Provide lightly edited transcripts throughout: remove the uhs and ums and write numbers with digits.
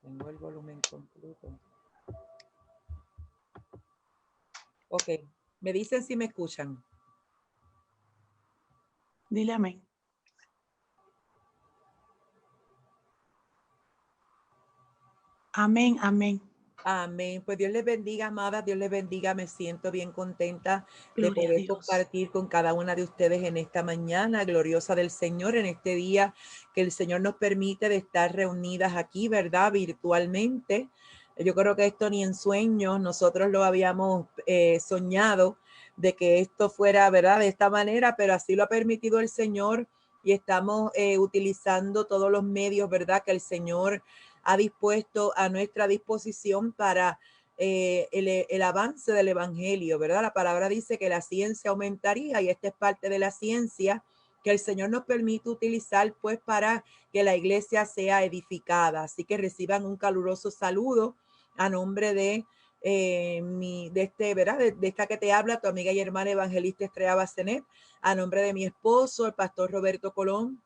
Tengo el volumen completo. Ok, me dicen si me escuchan. Dile amén. Amén, amén. Amén. Pues Dios les bendiga, amadas. Dios les bendiga. Me siento bien contenta de Gloria a poder Dios. compartir con cada una de ustedes en esta mañana gloriosa del Señor, en este día que el Señor nos permite de estar reunidas aquí, ¿verdad? Virtualmente. Yo creo que esto ni en sueños nosotros lo habíamos soñado de que esto fuera, ¿verdad? De esta manera, pero así lo ha permitido el Señor y estamos utilizando todos los medios, ¿verdad? Que el Señor ha dispuesto a nuestra disposición para el avance del evangelio, ¿verdad? La palabra dice que la ciencia aumentaría y esta es parte de la ciencia que el Señor nos permite utilizar pues para que la iglesia sea edificada. Así que reciban un caluroso saludo a nombre de ¿verdad? De esta que te habla, tu amiga y hermana evangelista Estrella Bacenet, a nombre de mi esposo, el pastor Roberto Colón,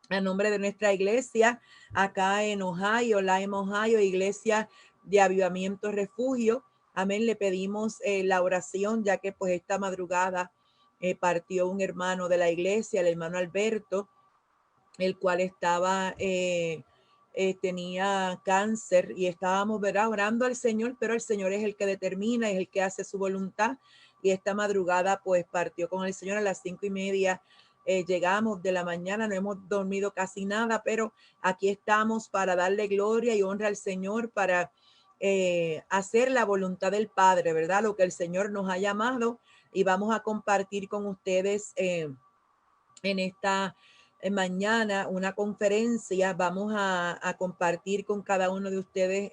a nombre de nuestra iglesia acá en Ohio, Lime, Ohio, Iglesia de Avivamiento Refugio. Amén. Le pedimos la oración, ya que pues esta madrugada partió un hermano de la iglesia, el hermano Alberto, el cual estaba, tenía cáncer y estábamos, ¿verdad? Orando al Señor, pero el Señor es el que determina, es el que hace su voluntad. Y esta madrugada pues partió con el Señor a las 5:30. Llegamos de la mañana, no hemos dormido casi nada, pero aquí estamos para darle gloria y honra al Señor, para hacer la voluntad del Padre, ¿verdad? Lo que el Señor nos ha llamado, y vamos a compartir con ustedes en esta mañana una conferencia. Vamos a compartir con cada uno de ustedes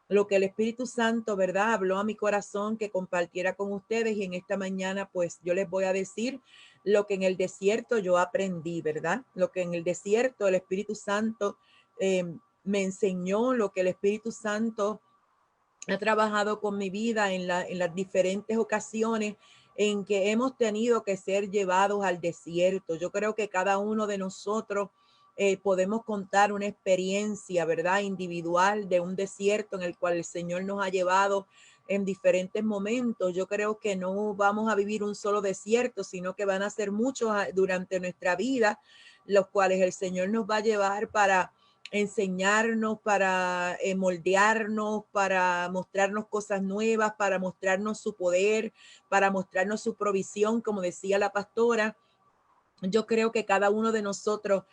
lo que el Espíritu Santo, ¿verdad? Habló a mi corazón que compartiera con ustedes, y en esta mañana pues yo les voy a decir lo que en el desierto yo aprendí, ¿verdad? Lo que en el desierto el Espíritu Santo me enseñó, lo que el Espíritu Santo ha trabajado con mi vida en las diferentes ocasiones en que hemos tenido que ser llevados al desierto. Yo creo que cada uno de nosotros podemos contar una experiencia, ¿verdad? Individual de un desierto en el cual el Señor nos ha llevado en diferentes momentos. Yo creo que no vamos a vivir un solo desierto, sino que van a ser muchos durante nuestra vida, los cuales el Señor nos va a llevar para enseñarnos, para moldearnos, para mostrarnos cosas nuevas, para mostrarnos su poder, para mostrarnos su provisión, como decía la pastora. Yo creo que cada uno de nosotros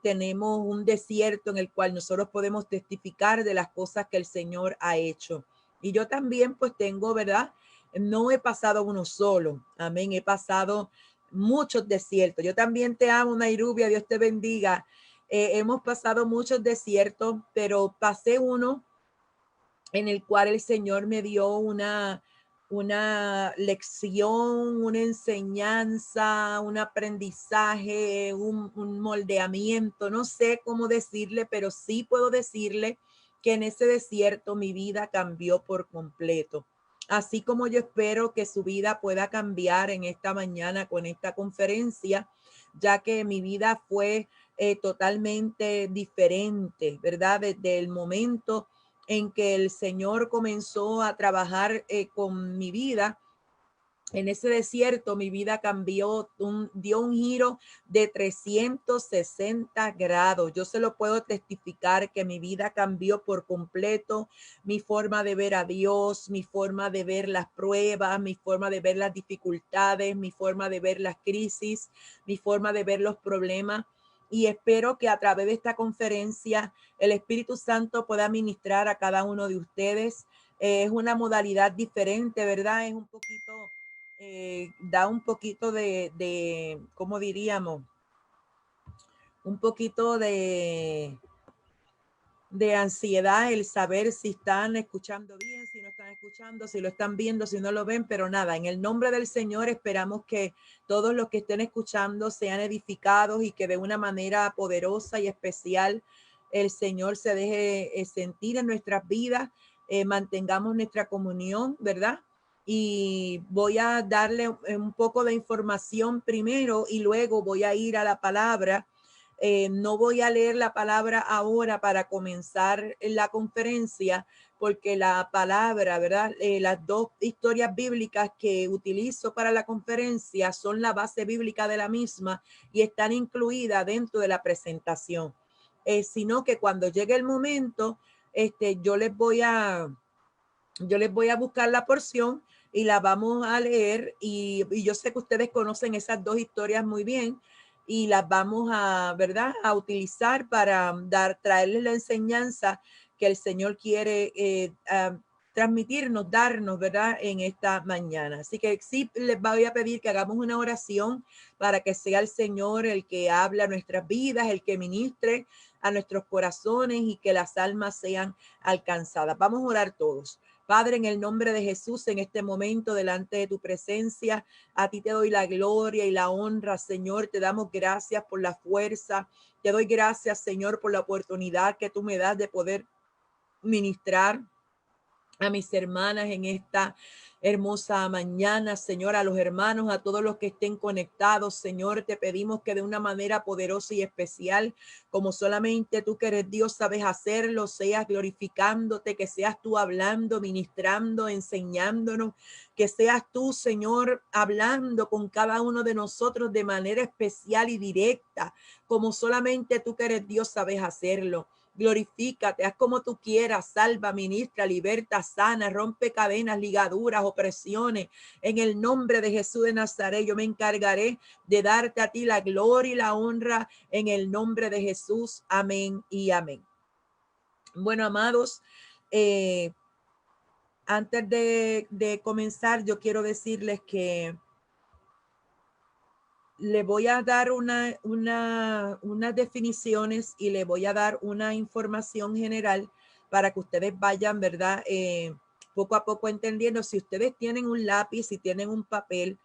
tenemos un desierto en el cual nosotros podemos testificar de las cosas que el Señor ha hecho. Y yo también pues tengo, ¿verdad? No he pasado uno solo, amén, he pasado muchos desiertos. Yo también te amo, Nairubia, Dios te bendiga. Hemos pasado muchos desiertos, pero pasé uno en el cual el Señor me dio una lección, una enseñanza, un aprendizaje, un moldeamiento, no sé cómo decirle, pero sí puedo decirle que en ese desierto mi vida cambió por completo. Así como yo espero que su vida pueda cambiar en esta mañana con esta conferencia, ya que mi vida fue totalmente diferente, ¿verdad? Desde el momento en que el Señor comenzó a trabajar con mi vida. En ese desierto mi vida cambió, dio un giro de 360 grados. Yo se lo puedo testificar que mi vida cambió por completo, mi forma de ver a Dios, mi forma de ver las pruebas, mi forma de ver las dificultades, mi forma de ver las crisis, mi forma de ver los problemas. Y espero que a través de esta conferencia el Espíritu Santo pueda ministrar a cada uno de ustedes. Es una modalidad diferente, ¿verdad? Es un poquito da un poquito ¿cómo diríamos? Un poquito de ansiedad el saber si están escuchando bien, si no están escuchando, si lo están viendo, si no lo ven, pero nada, en el nombre del Señor esperamos que todos los que estén escuchando sean edificados y que de una manera poderosa y especial el Señor se deje sentir en nuestras vidas, mantengamos nuestra comunión, ¿verdad? Y voy a darle un poco de información primero y luego voy a ir a la palabra No voy a leer la palabra ahora para comenzar la conferencia, porque la palabra, ¿verdad? Las dos historias bíblicas que utilizo para la conferencia son la base bíblica de la misma y están incluidas dentro de la presentación. Sino que cuando llegue el momento, yo les voy a buscar la porción y la vamos a leer y yo sé que ustedes conocen esas dos historias muy bien y las vamos a, ¿verdad?, a utilizar para traerles la enseñanza que el Señor quiere transmitirnos, darnos, ¿verdad?, en esta mañana. Así que sí les voy a pedir que hagamos una oración para que sea el Señor el que habla a nuestras vidas, el que ministre a nuestros corazones y que las almas sean alcanzadas. Vamos a orar todos. Padre, en el nombre de Jesús, en este momento, delante de tu presencia, a ti te doy la gloria y la honra, Señor. Te damos gracias por la fuerza. Te doy gracias, Señor, por la oportunidad que tú me das de poder ministrar a mis hermanas en esta hermosa mañana, Señor, a los hermanos, a todos los que estén conectados, Señor, te pedimos que de una manera poderosa y especial, como solamente tú que eres Dios sabes hacerlo, seas glorificándote, que seas tú hablando, ministrando, enseñándonos, que seas tú, Señor, hablando con cada uno de nosotros de manera especial y directa, como solamente tú que eres Dios sabes hacerlo. Glorifícate, haz como tú quieras, salva, ministra, liberta, sana, rompe cadenas, ligaduras, opresiones. En el nombre de Jesús de Nazaret, yo me encargaré de darte a ti la gloria y la honra en el nombre de Jesús. Amén y amén. Bueno, amados, antes de comenzar, yo quiero decirles que le voy a dar unas definiciones y le voy a dar una información general para que ustedes vayan, ¿verdad? Poco a poco entendiendo. Si ustedes tienen un lápiz, si tienen un papel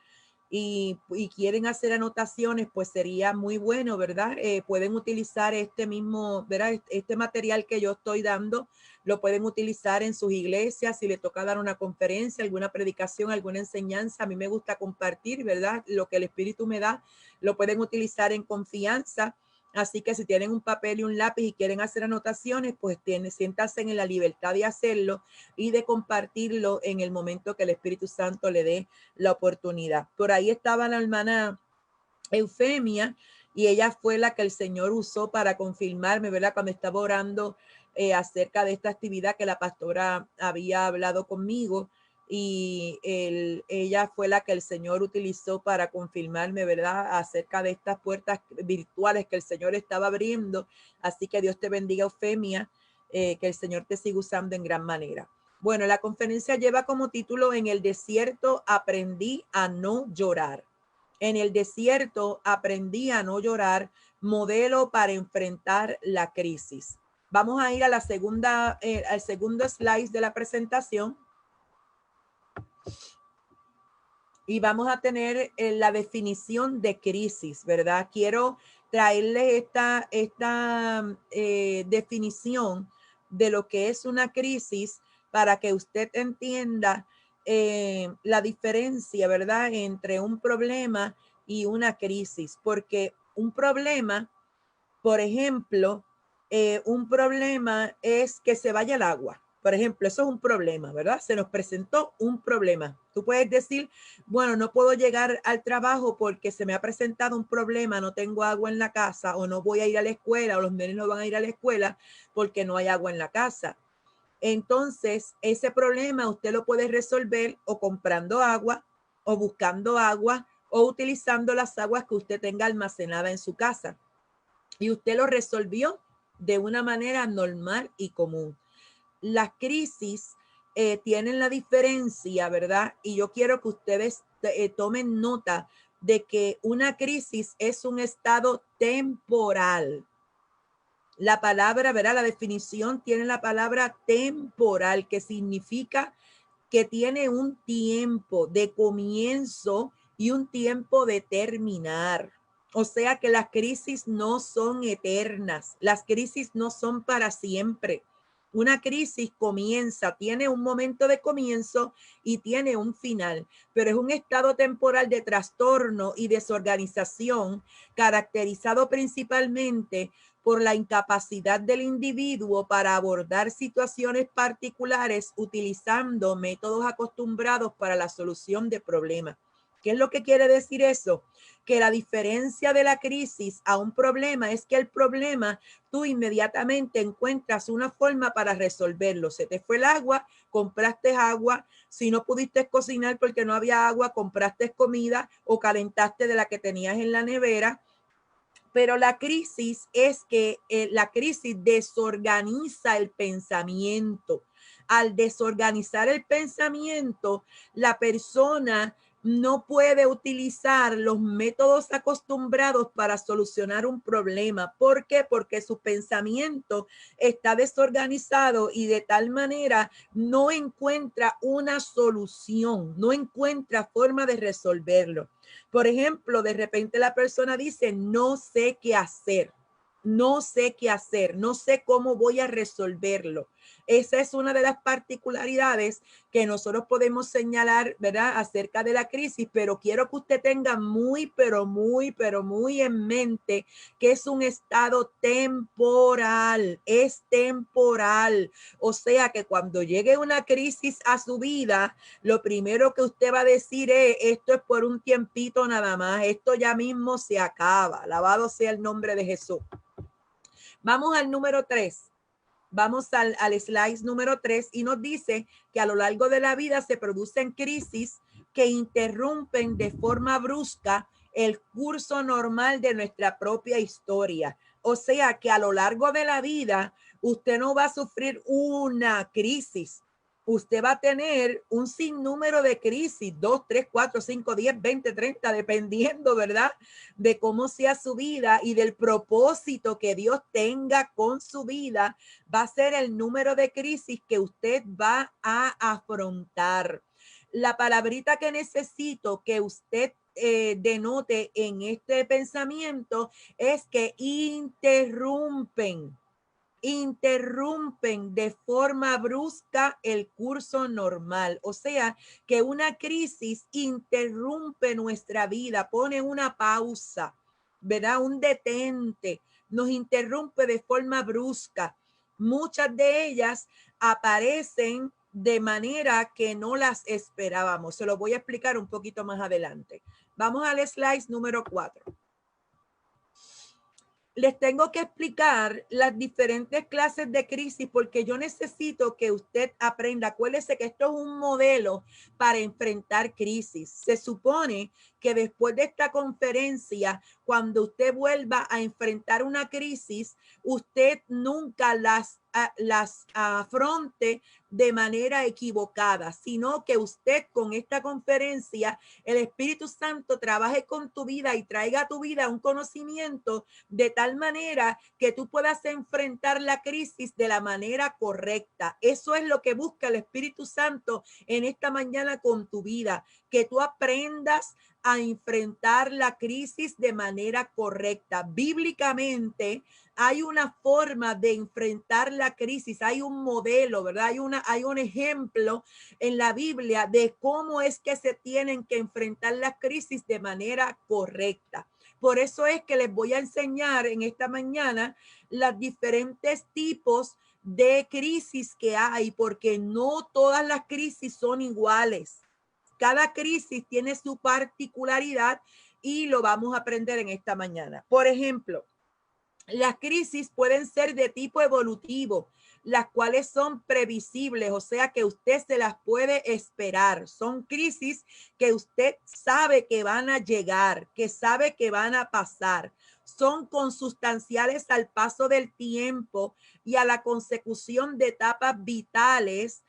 y quieren hacer anotaciones, pues sería muy bueno, ¿verdad? Pueden utilizar este mismo, ¿verdad? Este material que yo estoy dando, lo pueden utilizar en sus iglesias, si le toca dar una conferencia, alguna predicación, alguna enseñanza. A mí me gusta compartir, ¿verdad? Lo que el Espíritu me da, lo pueden utilizar en confianza. Así que si tienen un papel y un lápiz y quieren hacer anotaciones, pues siéntanse en la libertad de hacerlo y de compartirlo en el momento que el Espíritu Santo le dé la oportunidad. Por ahí estaba la hermana Eufemia y ella fue la que el Señor usó para confirmarme, ¿verdad? Cuando estaba orando acerca de esta actividad que la pastora había hablado conmigo y ella fue la que el Señor utilizó para confirmarme, ¿verdad? Acerca de estas puertas virtuales que el Señor estaba abriendo. Así que Dios te bendiga, Eufemia, que el Señor te siga usando en gran manera. Bueno, la conferencia lleva como título En el desierto aprendí a no llorar. En el desierto aprendí a no llorar, modelo para enfrentar la crisis. Vamos a ir a la segunda, al segundo slide de la presentación. Y vamos a tener la definición de crisis, ¿verdad? Quiero traerles esta definición de lo que es una crisis para que usted entienda la diferencia, ¿verdad?, entre un problema y una crisis, porque un problema, por ejemplo, un problema es que se vaya el agua. Por ejemplo, eso es un problema, ¿verdad? Se nos presentó un problema. Tú puedes decir, bueno, no puedo llegar al trabajo porque se me ha presentado un problema, no tengo agua en la casa, o no voy a ir a la escuela, o los nenes no van a ir a la escuela porque no hay agua en la casa. Entonces, ese problema usted lo puede resolver o comprando agua, o buscando agua, o utilizando las aguas que usted tenga almacenada en su casa. Y usted lo resolvió de una manera normal y común. Las crisis tienen la diferencia, ¿verdad? Y yo quiero que ustedes tomen nota de que una crisis es un estado temporal. La palabra, ¿verdad? La definición tiene la palabra temporal, que significa que tiene un tiempo de comienzo y un tiempo de terminar. O sea que las crisis no son eternas, las crisis no son para siempre. Una crisis comienza, tiene un momento de comienzo y tiene un final, pero es un estado temporal de trastorno y desorganización caracterizado principalmente por la incapacidad del individuo para abordar situaciones particulares utilizando métodos acostumbrados para la solución de problemas. ¿Qué es lo que quiere decir eso? Que la diferencia de la crisis a un problema es que el problema tú inmediatamente encuentras una forma para resolverlo. Se te fue el agua, compraste agua. Si no pudiste cocinar porque no había agua, compraste comida o calentaste de la que tenías en la nevera. Pero la crisis es que la crisis desorganiza el pensamiento. Al desorganizar el pensamiento, la persona no puede utilizar los métodos acostumbrados para solucionar un problema. ¿Por qué? Porque su pensamiento está desorganizado y de tal manera no encuentra una solución, no encuentra forma de resolverlo. Por ejemplo, de repente la persona dice, no sé qué hacer, no sé qué hacer, no sé cómo voy a resolverlo. Esa es una de las particularidades que nosotros podemos señalar, ¿verdad?, acerca de la crisis, pero quiero que usted tenga muy, pero muy en mente que es un estado temporal, es temporal. O sea que cuando llegue una crisis a su vida, lo primero que usted va a decir es, esto es por un tiempito nada más, esto ya mismo se acaba. Alabado sea el nombre de Jesús. Vamos al número 3. Vamos al slide número 3 y nos dice que a lo largo de la vida se producen crisis que interrumpen de forma brusca el curso normal de nuestra propia historia. O sea que a lo largo de la vida usted no va a sufrir una crisis. Usted va a tener un sinnúmero de crisis, 2, 3, 4, 5, 10, 20, 30, dependiendo, ¿verdad?, de cómo sea su vida y del propósito que Dios tenga con su vida, va a ser el número de crisis que usted va a afrontar. La palabrita que necesito que usted denote en este pensamiento es que interrumpen de forma brusca el curso normal. O sea, que una crisis interrumpe nuestra vida, pone una pausa, ¿verdad? Un detente, nos interrumpe de forma brusca. Muchas de ellas aparecen de manera que no las esperábamos. Se lo voy a explicar un poquito más adelante. Vamos al slide número 4. Les tengo que explicar las diferentes clases de crisis porque yo necesito que usted aprenda. Acuérdese que esto es un modelo para enfrentar crisis. Se supone que después de esta conferencia, cuando usted vuelva a enfrentar una crisis, usted nunca las afronte de manera equivocada, sino que usted con esta conferencia, el Espíritu Santo trabaje con tu vida y traiga a tu vida un conocimiento de tal manera que tú puedas enfrentar la crisis de la manera correcta. Eso es lo que busca el Espíritu Santo en esta mañana con tu vida, que tú aprendas a enfrentar la crisis de manera correcta. Bíblicamente hay una forma de enfrentar la crisis, hay un modelo, ¿verdad? Hay un ejemplo en la Biblia de cómo es que se tienen que enfrentar las crisis de manera correcta. Por eso es que les voy a enseñar en esta mañana los diferentes tipos de crisis que hay, porque no todas las crisis son iguales. Cada crisis tiene su particularidad y lo vamos a aprender en esta mañana. Por ejemplo, las crisis pueden ser de tipo evolutivo, las cuales son previsibles, o sea que usted se las puede esperar. Son crisis que usted sabe que van a llegar, que sabe que van a pasar. Son consustanciales al paso del tiempo y a la consecución de etapas vitales.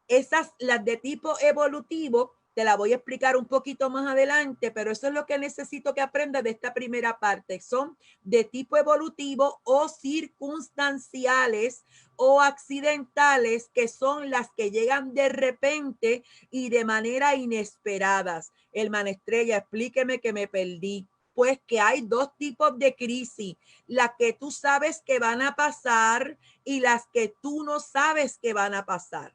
Esas, las de tipo evolutivo, te la voy a explicar un poquito más adelante, pero eso es lo que necesito que aprendas de esta primera parte. Son de tipo evolutivo o circunstanciales o accidentales, que son las que llegan de repente y de manera inesperadas. Hermana Estrella, explíqueme que me perdí. pues que hay dos tipos de crisis, las que tú sabes que van a pasar y las que tú no sabes que van a pasar.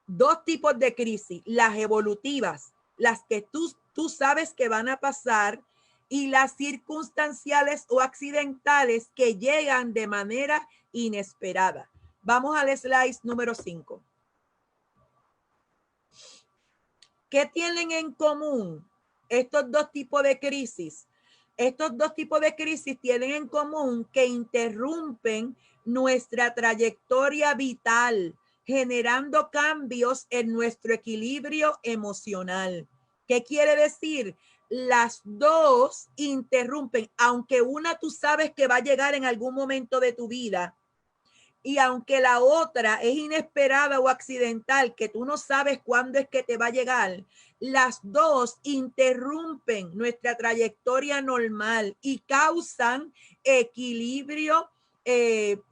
Dos tipos de crisis, las evolutivas, las que tú sabes que van a pasar, y las circunstanciales o accidentales que llegan de manera inesperada. Vamos al slide número 5. ¿Qué tienen en común estos dos tipos de crisis? Estos dos tipos de crisis tienen en común que interrumpen nuestra trayectoria vital, generando cambios en nuestro equilibrio emocional. ¿Qué quiere decir? Las dos interrumpen, aunque una tú sabes que va a llegar en algún momento de tu vida, y aunque la otra es inesperada o accidental, que tú no sabes cuándo es que te va a llegar, las dos interrumpen nuestra trayectoria normal y causan equilibrio,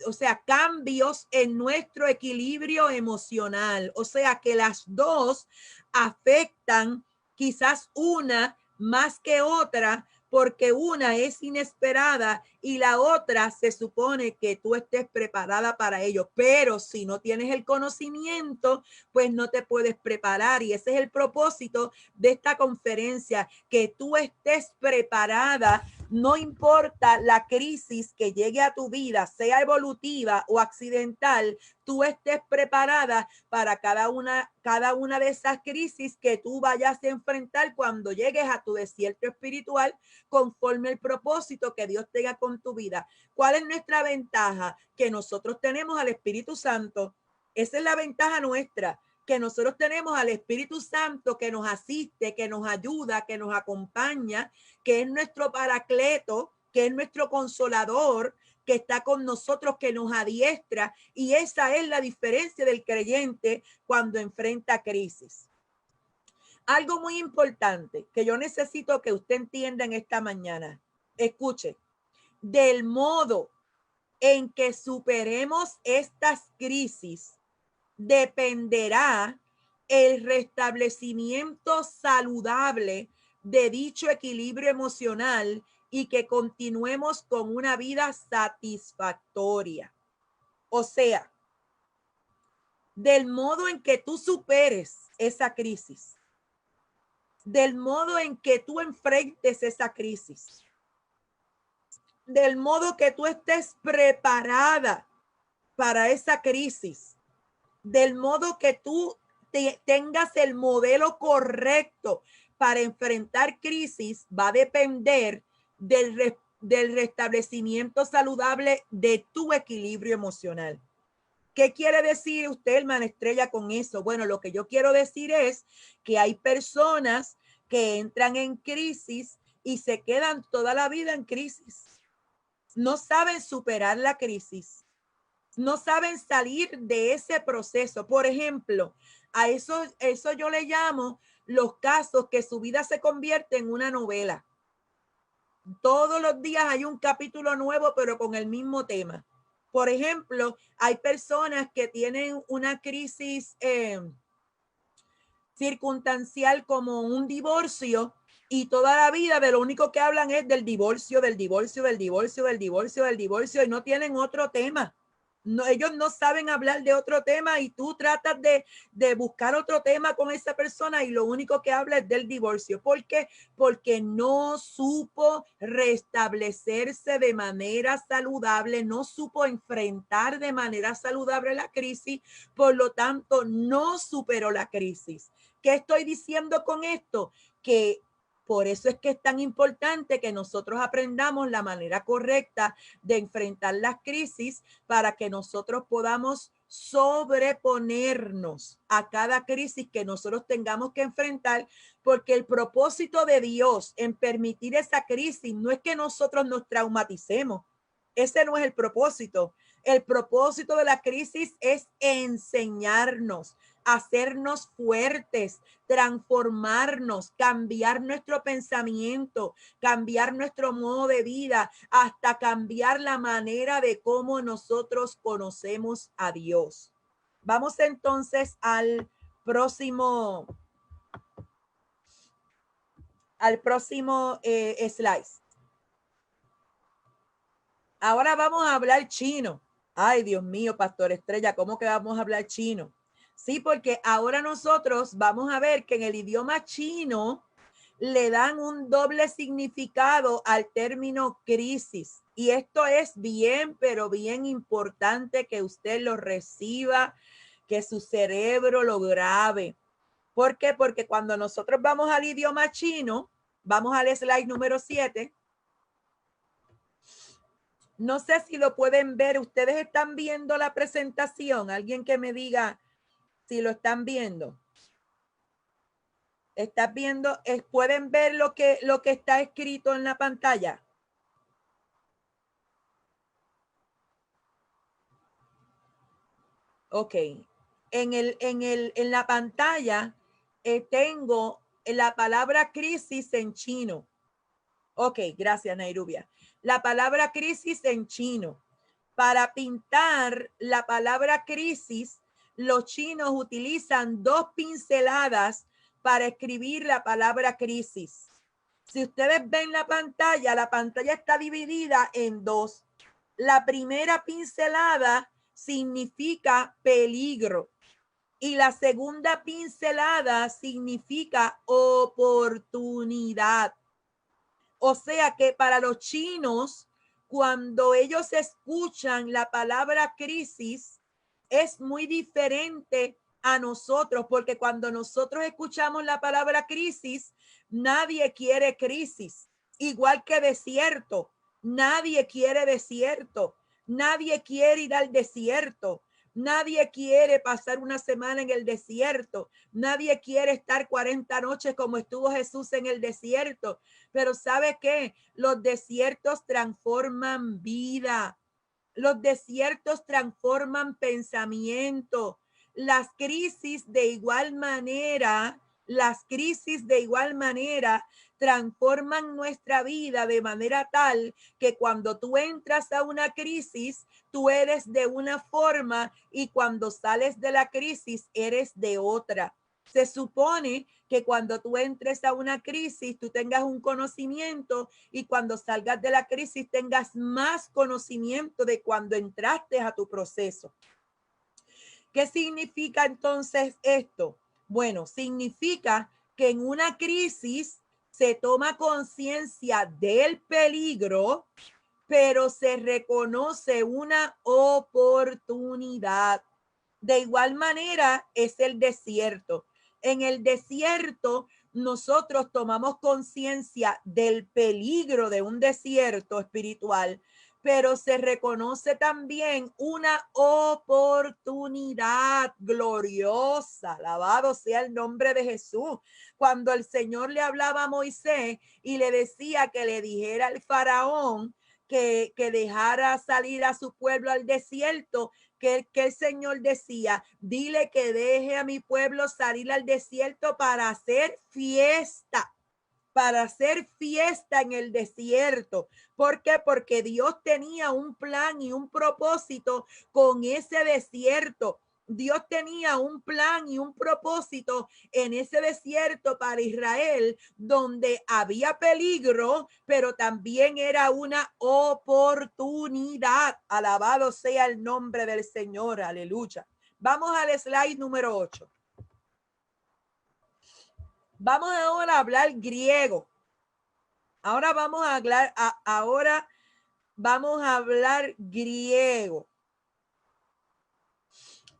o sea, cambios en nuestro equilibrio emocional. O sea, que las dos afectan, quizás una más que otra, porque una es inesperada y la otra se supone que tú estés preparada para ello. Pero si no tienes el conocimiento, pues no te puedes preparar. Y ese es el propósito de esta conferencia, que tú estés preparada. No importa la crisis que llegue a tu vida, sea evolutiva o accidental, tú estés preparada para cada una de esas crisis que tú vayas a enfrentar cuando llegues a tu desierto espiritual, conforme el propósito que Dios tenga con tu vida. ¿Cuál es nuestra ventaja? Que nosotros tenemos al Espíritu Santo. Esa es la ventaja nuestra, que nosotros tenemos al Espíritu Santo que nos asiste, que nos ayuda, que nos acompaña, que es nuestro paracleto, que es nuestro consolador, que está con nosotros, que nos adiestra. Y esa es la diferencia del creyente cuando enfrenta crisis. Algo muy importante que yo necesito que usted entienda en esta mañana. Escuche, del modo en que superemos estas crisis dependerá el restablecimiento saludable de dicho equilibrio emocional y que continuemos con una vida satisfactoria. O sea, del modo en que tú superes esa crisis, del modo en que tú enfrentes esa crisis, del modo que tú estés preparada para esa crisis, del modo que tú tengas el modelo correcto para enfrentar crisis, va a depender del restablecimiento saludable de tu equilibrio emocional. ¿Qué quiere decir usted, hermana Estrella, con eso? Bueno, lo que yo quiero decir es que hay personas que entran en crisis y se quedan toda la vida en crisis. No saben superar la crisis. No saben salir de ese proceso. Por ejemplo, a eso yo le llamo los casos que su vida se convierte en una novela. Todos los días hay un capítulo nuevo, pero con el mismo tema. Por ejemplo, hay personas que tienen una crisis circunstancial como un divorcio, y toda la vida de lo único que hablan es del divorcio, del divorcio, del divorcio, del divorcio, del divorcio, y no tienen otro tema. No, ellos no saben hablar de otro tema, y tú tratas de buscar otro tema con esa persona y lo único que habla es del divorcio. ¿Por qué? Porque no supo restablecerse de manera saludable, no supo enfrentar de manera saludable la crisis, por lo tanto no superó la crisis. ¿Qué estoy diciendo con esto? Que por eso es que es tan importante que nosotros aprendamos la manera correcta de enfrentar las crisis, para que nosotros podamos sobreponernos a cada crisis que nosotros tengamos que enfrentar, porque el propósito de Dios en permitir esa crisis no es que nosotros nos traumaticemos. Ese no es el propósito. El propósito de la crisis es enseñarnos, hacernos fuertes, transformarnos, cambiar nuestro pensamiento, cambiar nuestro modo de vida, hasta cambiar la manera de cómo nosotros conocemos a Dios. Vamos entonces al próximo al próximo slide. Ahora vamos a hablar chino. Ay, Dios mío, Pastor Estrella, ¿cómo que vamos a hablar chino? Sí, porque ahora nosotros vamos a ver que en el idioma chino le dan un doble significado al término crisis. Y esto es bien, pero bien importante que usted lo reciba, que su cerebro lo grabe. ¿Por qué? Porque cuando nosotros vamos al idioma chino, vamos al slide número 7. No sé si lo pueden ver. ¿Ustedes están viendo la presentación? Alguien que me diga si lo están viendo. ¿Estás viendo? ¿Pueden ver lo que está escrito en la pantalla? Ok. En la pantalla tengo la palabra crisis en chino. Ok, gracias, Nairubia. La palabra crisis en chino. Para pintar la palabra crisis, los chinos utilizan 2 pinceladas para escribir la palabra crisis. Si ustedes ven la pantalla está dividida en 2. La primera pincelada significa peligro y la segunda pincelada significa oportunidad. O sea que para los chinos, cuando ellos escuchan la palabra crisis, es muy diferente a nosotros, porque cuando nosotros escuchamos la palabra crisis, nadie quiere crisis, igual que desierto. Nadie quiere desierto. Nadie quiere ir al desierto. Nadie quiere pasar una semana en el desierto. Nadie quiere estar 40 noches como estuvo Jesús en el desierto. Pero ¿sabe qué? Los desiertos transforman vida. Los desiertos transforman pensamiento. Las crisis de igual manera transforman nuestra vida de manera tal que cuando tú entras a una crisis, tú eres de una forma y cuando sales de la crisis eres de otra. Se supone que cuando tú entres a una crisis, tú tengas un conocimiento y cuando salgas de la crisis tengas más conocimiento de cuando entraste a tu proceso. ¿Qué significa entonces esto? Bueno, significa que en una crisis se toma conciencia del peligro, pero se reconoce una oportunidad. De igual manera es el desierto. En el desierto nosotros tomamos conciencia del peligro de un desierto espiritual, pero se reconoce también una oportunidad gloriosa. Alabado sea el nombre de Jesús. Cuando el Señor le hablaba a Moisés y le decía que le dijera al faraón que dejara salir a su pueblo al desierto, que el Señor decía, dile que deje a mi pueblo salir al desierto para hacer fiesta en el desierto. ¿Por qué? Porque Dios tenía un plan y un propósito con ese desierto. Dios tenía un plan y un propósito en ese desierto para Israel, donde había peligro, pero también era una oportunidad. Alabado sea el nombre del Señor. Aleluya. Vamos al slide número 8. Vamos ahora a hablar griego. Ahora vamos a hablar griego.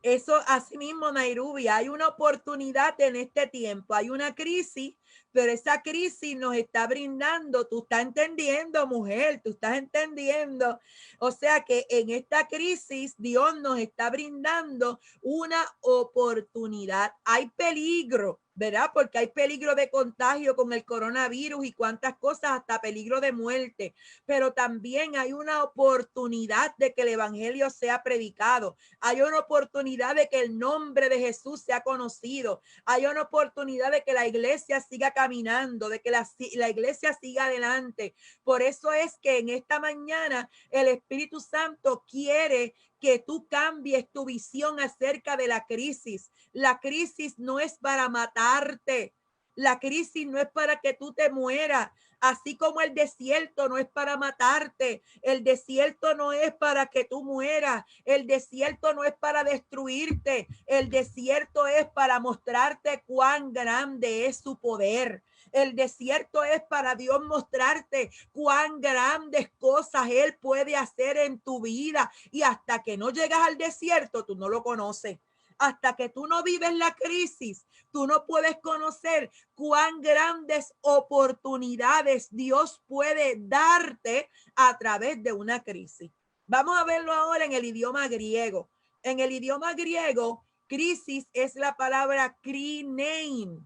Eso así mismo, Nairubia, hay una oportunidad en este tiempo, hay una crisis, pero esa crisis nos está brindando, tú estás entendiendo, mujer, tú estás entendiendo. O sea que en esta crisis Dios nos está brindando una oportunidad. Hay peligro, ¿verdad? Porque hay peligro de contagio con el coronavirus y cuántas cosas, hasta peligro de muerte, pero también hay una oportunidad de que el evangelio sea predicado. Hay una oportunidad de que el nombre de Jesús sea conocido. Hay una oportunidad de que la iglesia siga caminando, de que la iglesia siga adelante. Por eso es que en esta mañana el Espíritu Santo quiere que tú cambies tu visión acerca de la crisis. La crisis no es para matarte. La crisis no es para que tú te mueras. Así como el desierto no es para matarte, el desierto no es para que tú mueras, el desierto no es para destruirte, el desierto es para mostrarte cuán grande es su poder. El desierto es para Dios mostrarte cuán grandes cosas Él puede hacer en tu vida. Y hasta que no llegas al desierto, tú no lo conoces. Hasta que tú no vives la crisis, tú no puedes conocer cuán grandes oportunidades Dios puede darte a través de una crisis. Vamos a verlo ahora en el idioma griego. En el idioma griego, crisis es la palabra krinein.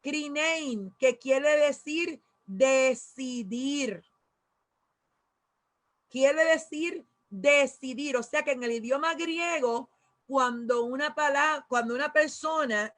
Krinein, que quiere decir decidir. Quiere decir decidir. O sea que en el idioma griego, cuando una persona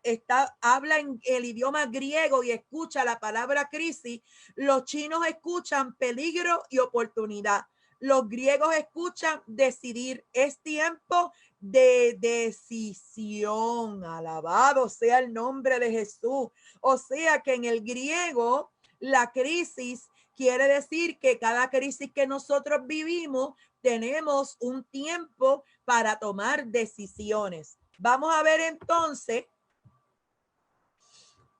habla en el idioma griego y escucha la palabra crisis, los chinos escuchan peligro y oportunidad. Los griegos escuchan decidir. Es tiempo de decisión. Alabado sea el nombre de Jesús. O sea que en el griego, la crisis quiere decir que cada crisis que nosotros vivimos, tenemos un tiempo para tomar decisiones. Vamos a ver entonces,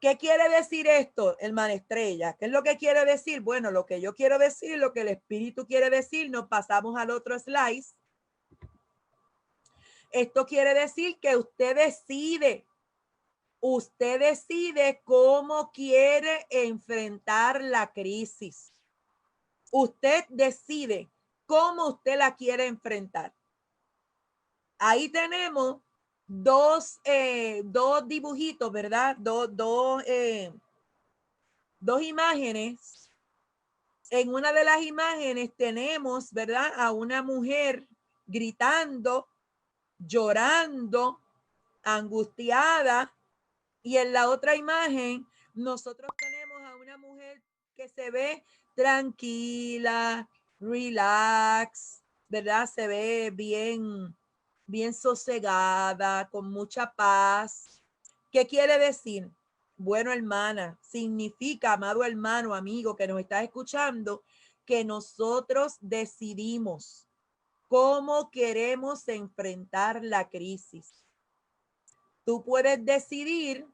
¿qué quiere decir esto, hermana Estrella? ¿Qué es lo que quiere decir? Bueno, lo que yo quiero decir, lo que el Espíritu quiere decir, nos pasamos al otro slide. Esto quiere decir que usted decide cómo quiere enfrentar la crisis. Usted decide cómo usted la quiere enfrentar. Ahí tenemos dos dibujitos, ¿verdad? Dos imágenes. En una de las imágenes tenemos, ¿verdad? A una mujer gritando, llorando, angustiada. Y en la otra imagen, nosotros tenemos a una mujer que se ve tranquila, relax, ¿verdad? Se ve bien sosegada, con mucha paz. ¿Qué quiere decir? Bueno, hermana, significa, amado hermano, amigo que nos estás escuchando, que nosotros decidimos cómo queremos enfrentar la crisis. Tú puedes decidir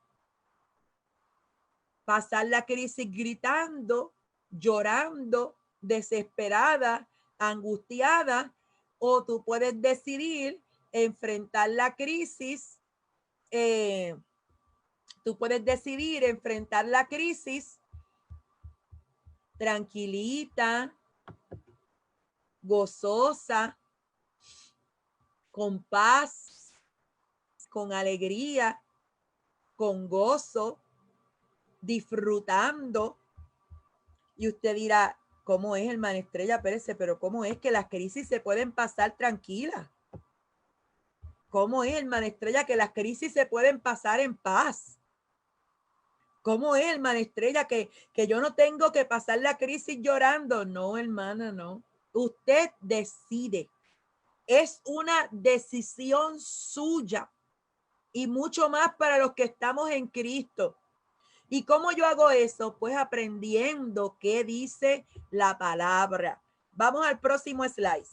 pasar la crisis gritando, llorando, desesperada, angustiada, o tú puedes decidir enfrentar la crisis. Tú puedes decidir enfrentar la crisis tranquilita, gozosa, con paz, con alegría, con gozo, disfrutando. Y usted dirá, ¿cómo es, hermana Estrella Pérez? Pero ¿cómo es que las crisis se pueden pasar tranquilas? ¿Cómo es, hermana Estrella, que las crisis se pueden pasar en paz? ¿Cómo es, hermana Estrella, que yo no tengo que pasar la crisis llorando? No, hermana, no. Usted decide. Es una decisión suya. Y mucho más para los que estamos en Cristo. ¿Y cómo yo hago eso? Pues aprendiendo qué dice la palabra. Vamos al próximo slide.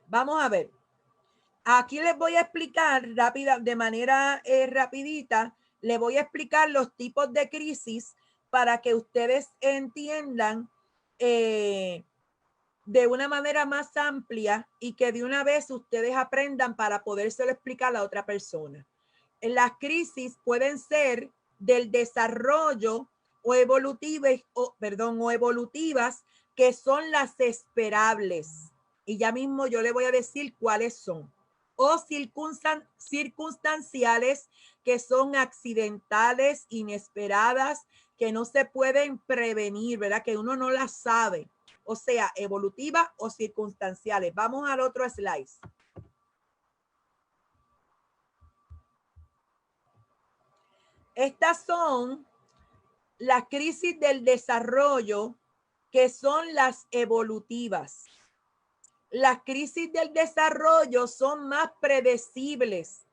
Vamos a ver. Aquí les voy a explicar de manera rapidita, les voy a explicar los tipos de crisis para que ustedes entiendan de una manera más amplia y que de una vez ustedes aprendan para podérselo explicar a la otra persona. Las crisis pueden ser del desarrollo o evolutivas, que son las esperables. Y ya mismo yo le voy a decir cuáles son. O circunstanciales, que son accidentales, inesperadas, que no se pueden prevenir, ¿verdad? Que uno no las sabe. O sea, evolutivas o circunstanciales. Vamos al otro slide. Estas son las crisis del desarrollo, que son las evolutivas. Las crisis del desarrollo son más predecibles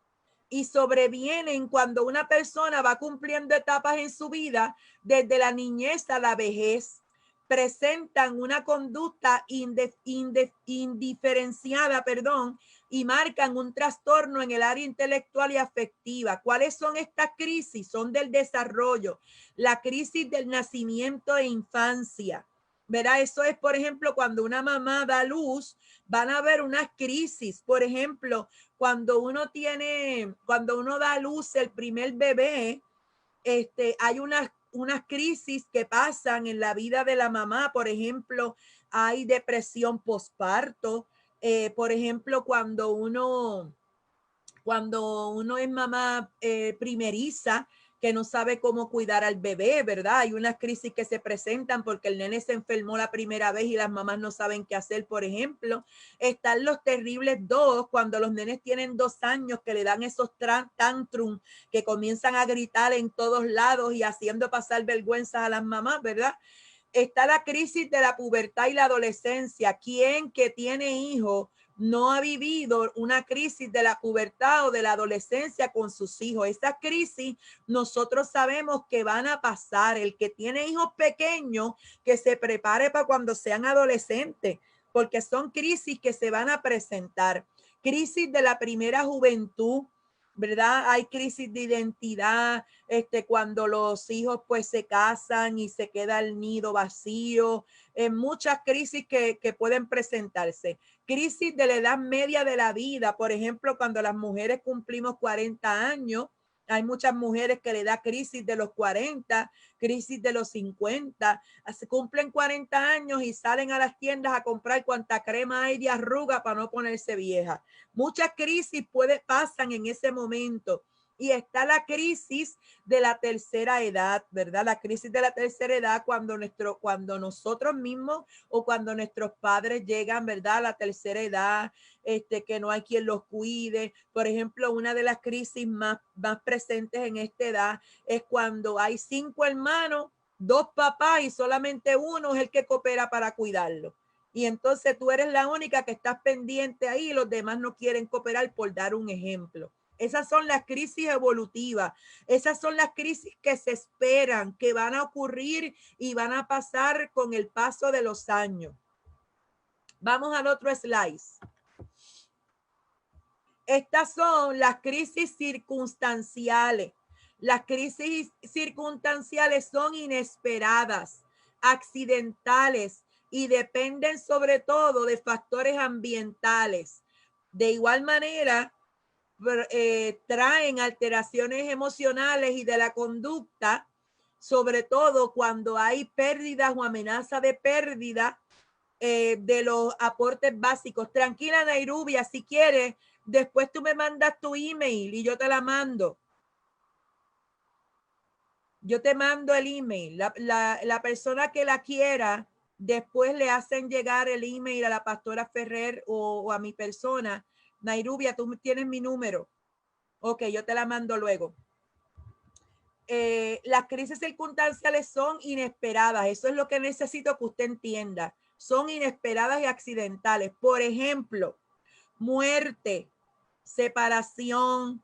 y sobrevienen cuando una persona va cumpliendo etapas en su vida desde la niñez a la vejez. Presentan una conducta indiferenciada, y marcan un trastorno en el área intelectual y afectiva. ¿Cuáles son estas crisis? Son del desarrollo. La crisis del nacimiento e infancia. ¿Verdad? Eso es, por ejemplo, cuando una mamá da luz, van a haber unas crisis. Por ejemplo, cuando uno da a luz el primer bebé, hay unas crisis que pasan en la vida de la mamá. Por ejemplo, hay depresión posparto. Por ejemplo, cuando uno es mamá primeriza, que no sabe cómo cuidar al bebé, ¿verdad? Hay unas crisis que se presentan porque el nene se enfermó la primera vez y las mamás no saben qué hacer, por ejemplo. Están los terribles dos, cuando los nenes tienen 2 años, que le dan esos tantrum, que comienzan a gritar en todos lados y haciendo pasar vergüenza a las mamás, ¿verdad? Está la crisis de la pubertad y la adolescencia. ¿Quién que tiene hijos no ha vivido una crisis de la pubertad o de la adolescencia con sus hijos? Esa crisis nosotros sabemos que van a pasar. El que tiene hijos pequeños, que se prepare para cuando sean adolescentes, porque son crisis que se van a presentar. Crisis de la primera juventud, ¿verdad? Hay crisis de identidad, cuando los hijos pues se casan y se queda el nido vacío, muchas crisis que pueden presentarse. Crisis de la edad media de la vida, por ejemplo, cuando las mujeres cumplimos 40 años, hay muchas mujeres que le da crisis de los 40, crisis de los 50, se cumplen 40 años y salen a las tiendas a comprar cuanta crema hay de arruga para no ponerse vieja. Muchas crisis pasan en ese momento. Y está la crisis de la tercera edad, ¿verdad? La crisis de la tercera edad cuando nosotros mismos o cuando nuestros padres llegan, ¿verdad? A la tercera edad, que no hay quien los cuide. Por ejemplo, una de las crisis más presentes en esta edad es cuando hay 5 hermanos, 2 papás y solamente uno es el que coopera para cuidarlo. Y entonces tú eres la única que estás pendiente ahí y los demás no quieren cooperar, por dar un ejemplo. Esas son las crisis evolutivas. Esas son las crisis que se esperan, que van a ocurrir y van a pasar con el paso de los años. Vamos al otro slide. Estas son las crisis circunstanciales. Las crisis circunstanciales son inesperadas, accidentales y dependen sobre todo de factores ambientales. De igual manera, traen alteraciones emocionales y de la conducta, sobre todo cuando hay pérdidas o amenaza de pérdida de los aportes básicos. Tranquila, Nairubia, si quieres, después tú me mandas tu email y yo te la mando. Yo te mando el email. La persona que la quiera, después le hacen llegar el email a la pastora Ferrer o a mi persona. Nairubia, tú tienes mi número. Ok, yo te la mando luego. Las crisis circunstanciales son inesperadas. Eso es lo que necesito que usted entienda. Son inesperadas y accidentales. Por ejemplo, muerte, separación,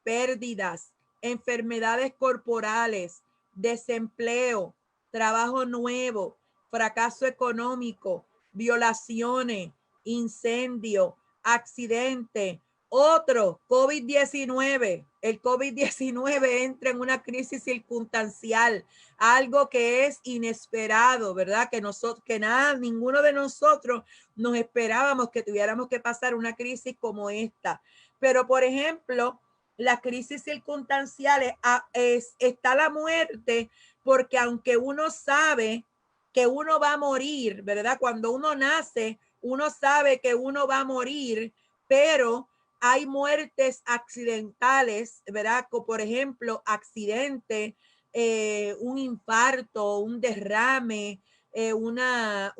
pérdidas, enfermedades corporales, desempleo, trabajo nuevo, fracaso económico, violaciones, incendio, accidente. Otro, COVID-19. El COVID-19 entra en una crisis circunstancial, algo que es inesperado, ¿verdad? Ninguno de nosotros nos esperábamos que tuviéramos que pasar una crisis como esta. Pero, por ejemplo, las crisis circunstanciales, está la muerte, porque aunque uno sabe que uno va a morir, ¿verdad? Cuando uno nace, uno sabe que uno va a morir, pero hay muertes accidentales, ¿verdad? Como por ejemplo, accidente, un infarto, un derrame, una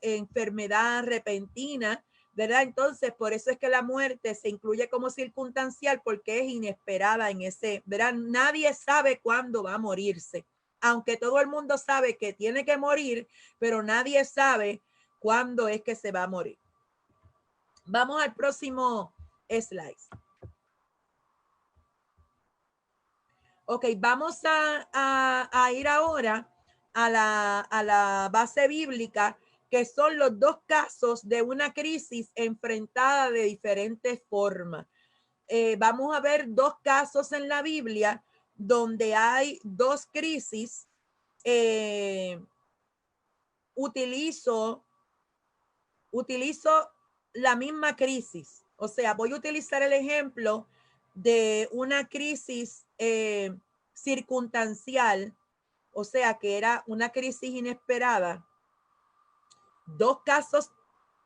enfermedad repentina, ¿verdad? Entonces, por eso es que la muerte se incluye como circunstancial, porque es inesperada en ese, ¿verdad? Nadie sabe cuándo va a morirse, aunque todo el mundo sabe que tiene que morir, pero nadie sabe cuándo es que se va a morir. Vamos al próximo slide. Ok, vamos a ir ahora a la base bíblica, que son los dos casos de una crisis enfrentada de diferentes formas. Vamos a ver dos casos en la Biblia donde hay dos crisis. Utilizo la misma crisis. O sea, voy a utilizar el ejemplo de una crisis circunstancial, o sea, que era una crisis inesperada. Dos casos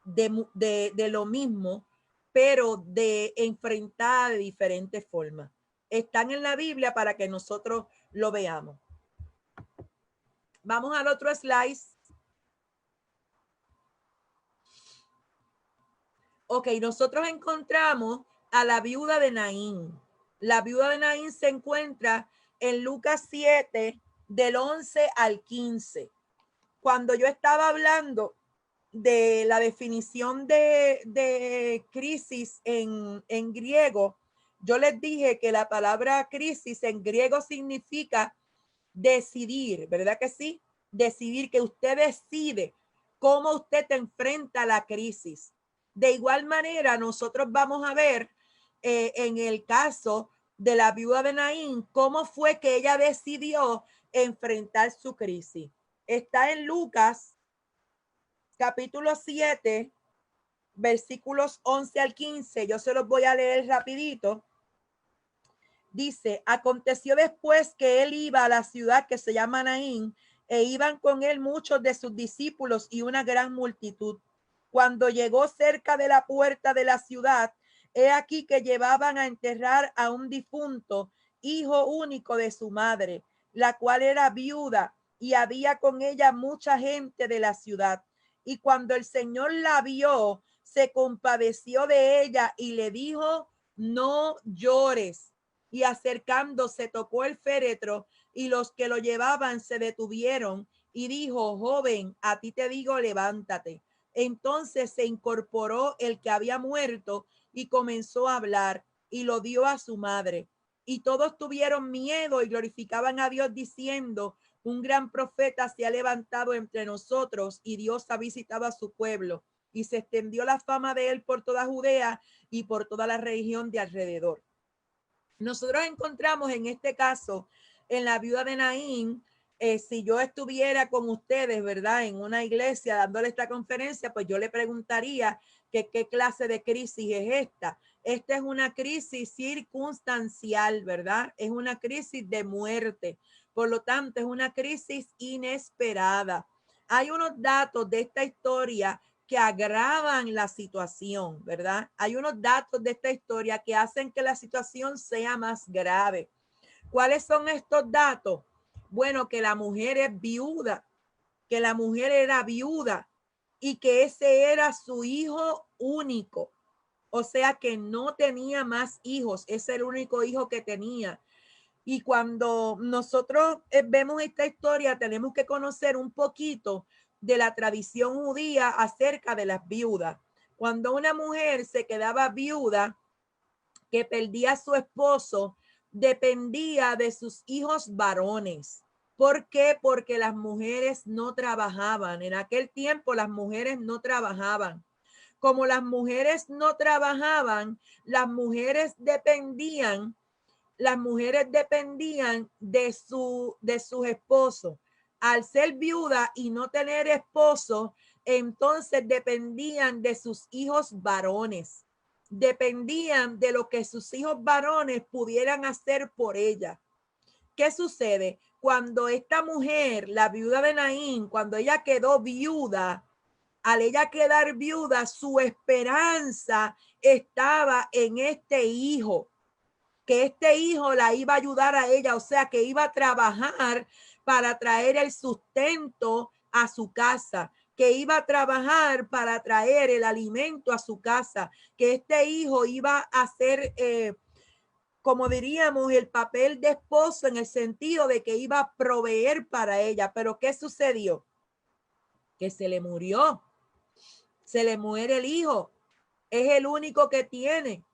de lo mismo, pero de enfrentada de diferentes formas. Están en la Biblia para que nosotros lo veamos. Vamos al otro slide. Ok, nosotros encontramos a la viuda de Naín. La viuda de Naín se encuentra en Lucas 7, del 11 al 15. Cuando yo estaba hablando de la definición de crisis en griego, yo les dije que la palabra crisis en griego significa decidir, ¿verdad que sí? Decidir, que usted decide cómo usted te enfrenta a la crisis. De igual manera, nosotros vamos a ver en el caso de la viuda de Naín, cómo fue que ella decidió enfrentar su crisis. Está en Lucas capítulo 7, versículos 11 al 15. Yo se los voy a leer rapidito. Dice, aconteció después que él iba a la ciudad que se llama Naín, e iban con él muchos de sus discípulos y una gran multitud. Cuando llegó cerca de la puerta de la ciudad, he aquí que llevaban a enterrar a un difunto, hijo único de su madre, la cual era viuda, y había con ella mucha gente de la ciudad. Y cuando el Señor la vio, se compadeció de ella y le dijo, no llores. Y acercándose tocó el féretro, y los que lo llevaban se detuvieron, y dijo, joven, a ti te digo, levántate. Entonces se incorporó el que había muerto y comenzó a hablar, y lo dio a su madre. Y todos tuvieron miedo y glorificaban a Dios diciendo, un gran profeta se ha levantado entre nosotros, y Dios ha visitado a su pueblo. Y se extendió la fama de él por toda Judea y por toda la región de alrededor. Nosotros encontramos en este caso, en la viuda de Naín, si yo estuviera con ustedes, ¿verdad? En una iglesia dándole esta conferencia, pues yo le preguntaría que qué clase de crisis es esta. Esta es una crisis circunstancial, ¿verdad? Es una crisis de muerte. Por lo tanto, es una crisis inesperada. Hay unos datos de esta historia que agravan la situación, ¿verdad? Hay unos datos de esta historia que hacen que la situación sea más grave. ¿Cuáles son estos datos? Bueno, que la mujer es viuda, que la mujer era viuda y que ese era su hijo único. O sea que no tenía más hijos, ese era el único hijo que tenía. Y cuando nosotros vemos esta historia, tenemos que conocer un poquito de la tradición judía acerca de las viudas. Cuando una mujer se quedaba viuda, que perdía a su esposo, dependía de sus hijos varones. ¿Por qué? Porque las mujeres no trabajaban. En aquel tiempo las mujeres no trabajaban. Como las mujeres no trabajaban, las mujeres dependían de sus esposos. Al ser viuda y no tener esposo, entonces dependían de sus hijos varones. Dependían de lo que sus hijos varones pudieran hacer por ella. ¿Qué sucede? Cuando esta mujer, la viuda de Naín, cuando ella quedó viuda, al ella quedar viuda, su esperanza estaba en este hijo, que este hijo la iba a ayudar a ella, o sea, que iba a trabajar para traer el sustento a su casa, que iba a trabajar para traer el alimento a su casa, que este hijo iba a hacer, como diríamos, el papel de esposo en el sentido de que iba a proveer para ella. Pero ¿qué sucedió? Que se le murió, se le muere el hijo. Es el único que tiene.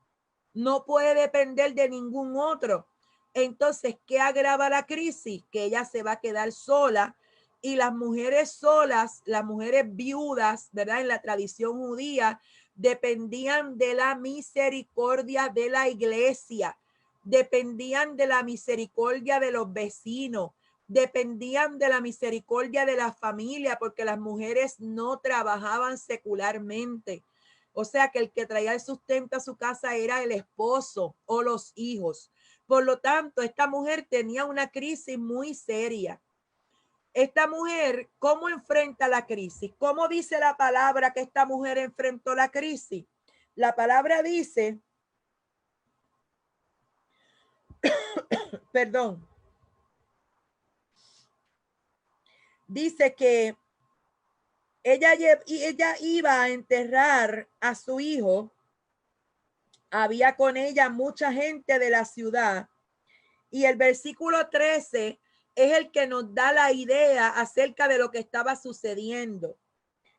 No puede depender de ningún otro. Entonces, ¿qué agrava la crisis? Que ella se va a quedar sola y las mujeres solas, las mujeres viudas, ¿verdad? En la tradición judía, dependían de la misericordia de la iglesia, dependían de la misericordia de los vecinos, dependían de la misericordia de la familia, porque las mujeres no trabajaban secularmente. O sea que el que traía el sustento a su casa era el esposo o los hijos. Por lo tanto, esta mujer tenía una crisis muy seria. Esta mujer, ¿cómo enfrenta la crisis? ¿Cómo dice la palabra que esta mujer enfrentó la crisis? La palabra dice, perdón, dice que ella iba a enterrar a su hijo. Había con ella mucha gente de la ciudad. Y el versículo 13 es el que nos da la idea acerca de lo que estaba sucediendo.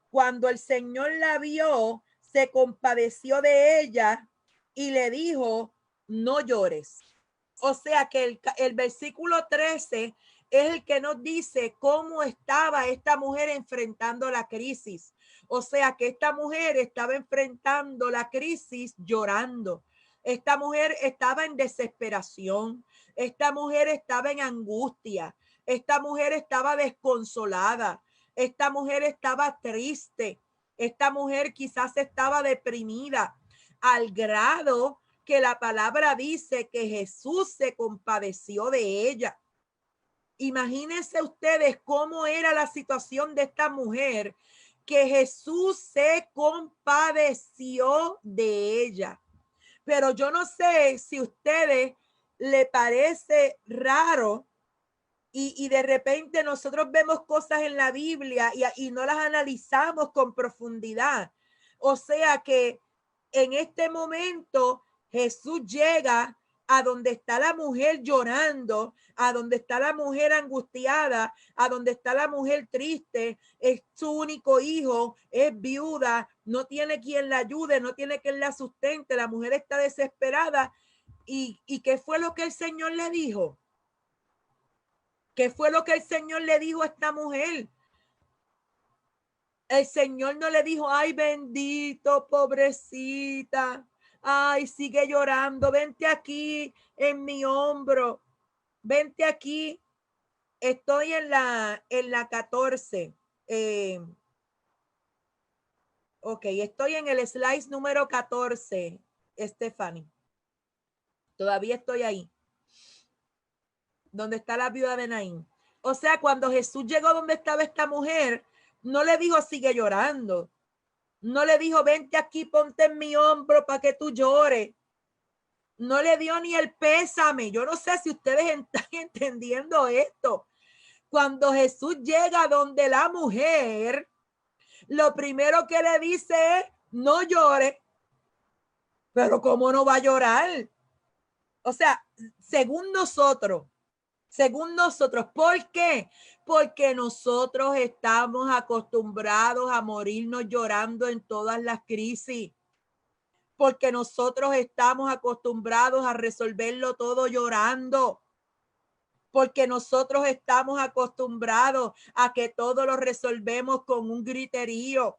Cuando el Señor la vio, se compadeció de ella y le dijo, no llores. O sea que el versículo 13 es el que nos dice cómo estaba esta mujer enfrentando la crisis. O sea que esta mujer estaba enfrentando la crisis llorando. Esta mujer estaba en desesperación. Esta mujer estaba en angustia. Esta mujer estaba desconsolada. Esta mujer estaba triste. Esta mujer quizás estaba deprimida al grado que la palabra dice que Jesús se compadeció de ella. Imagínense ustedes cómo era la situación de esta mujer, que Jesús se compadeció de ella. Pero yo no sé si a ustedes le parece raro y de repente nosotros vemos cosas en la Biblia y no las analizamos con profundidad. O sea que en este momento Jesús llega a donde está la mujer llorando, a donde está la mujer angustiada, a donde está la mujer triste, es su único hijo, es viuda, no tiene quien la ayude, no tiene quien la sustente, la mujer está desesperada. ¿Y qué fue lo que el Señor le dijo? ¿Qué fue lo que el Señor le dijo a esta mujer? El Señor no le dijo, ay, bendito, pobrecita, ay, sigue llorando, vente aquí en mi hombro, vente aquí. Estoy en la 14. Ok, estoy en el slide número 14, Stephanie. Todavía estoy ahí, donde está la viuda de Naín. O sea, cuando Jesús llegó donde estaba esta mujer, no le dijo, sigue llorando. No le dijo, vente aquí, ponte en mi hombro para que tú llores. No le dio ni el pésame. Yo no sé si ustedes están entendiendo esto. Cuando Jesús llega donde la mujer, lo primero que le dice es, no llore. Pero ¿cómo no va a llorar? O sea, según nosotros, ¿por qué? Porque nosotros estamos acostumbrados a morirnos llorando en todas las crisis. Porque nosotros estamos acostumbrados a resolverlo todo llorando. Porque nosotros estamos acostumbrados a que todo lo resolvemos con un griterío.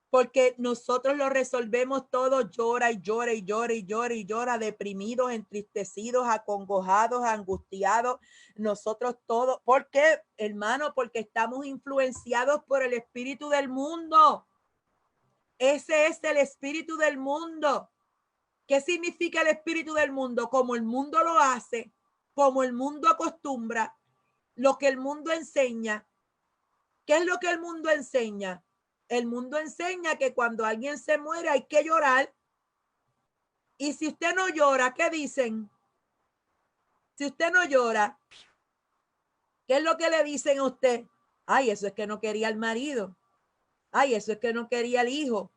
Porque nosotros lo resolvemos todo, llora y llora y llora y llora y llora, deprimidos, entristecidos, acongojados, angustiados. Nosotros todos, ¿por qué, hermano? Porque estamos influenciados por el espíritu del mundo. Ese es el espíritu del mundo. ¿Qué significa el espíritu del mundo? Como el mundo lo hace, como el mundo acostumbra, lo que el mundo enseña. ¿Qué es lo que el mundo enseña? El mundo enseña que cuando alguien se muere hay que llorar. Y si usted no llora, ¿qué dicen? Si usted no llora, ¿qué es lo que le dicen a usted? Ay, eso es que no quería al marido. Ay, eso es que no quería al hijo.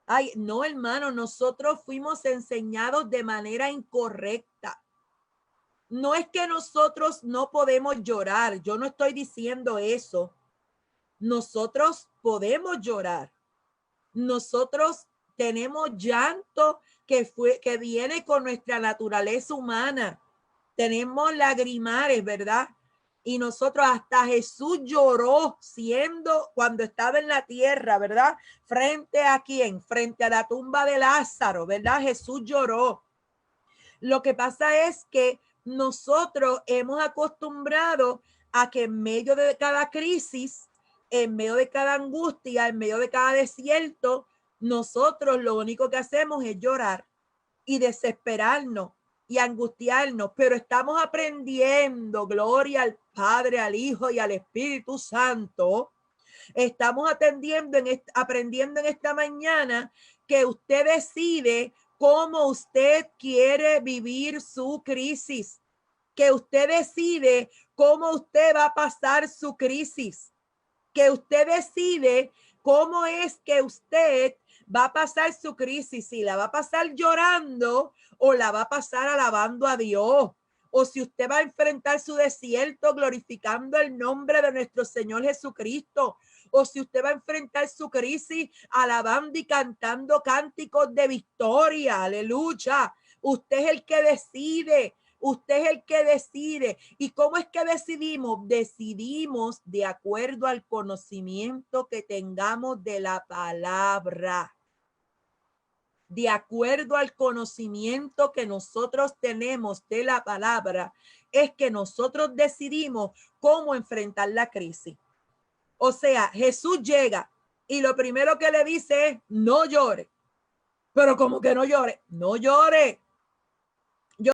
Ay, no, hermano, nosotros fuimos enseñados de manera incorrecta. No es que nosotros no podemos llorar. Yo no estoy diciendo eso. Nosotros podemos llorar. Nosotros tenemos llanto que viene con nuestra naturaleza humana. Tenemos lagrimares, ¿verdad? Y nosotros, hasta Jesús lloró cuando estaba en la tierra, ¿verdad? ¿Frente a quién? Frente a la tumba de Lázaro, ¿verdad? Jesús lloró. Lo que pasa es que nosotros hemos acostumbrado a que en medio de cada crisis, en medio de cada angustia, en medio de cada desierto, nosotros lo único que hacemos es llorar y desesperarnos y angustiarnos, pero estamos aprendiendo, gloria al Padre, al Hijo y al Espíritu Santo. Estamos aprendiendo en esta mañana que usted decide cómo usted quiere vivir su crisis, que usted decide cómo usted va a pasar su crisis, que usted decide cómo es que usted va a pasar su crisis, si la va a pasar llorando o la va a pasar alabando a Dios, o si usted va a enfrentar su desierto glorificando el nombre de nuestro Señor Jesucristo, o si usted va a enfrentar su crisis alabando y cantando cánticos de victoria, aleluya. Usted es el que decide. Usted es el que decide. ¿Y cómo es que decidimos? Decidimos de acuerdo al conocimiento que tengamos de la palabra. De acuerdo al conocimiento que nosotros tenemos de la palabra, es que nosotros decidimos cómo enfrentar la crisis. O sea, Jesús llega y lo primero que le dice es: no llore. Pero como que no llore, no llore.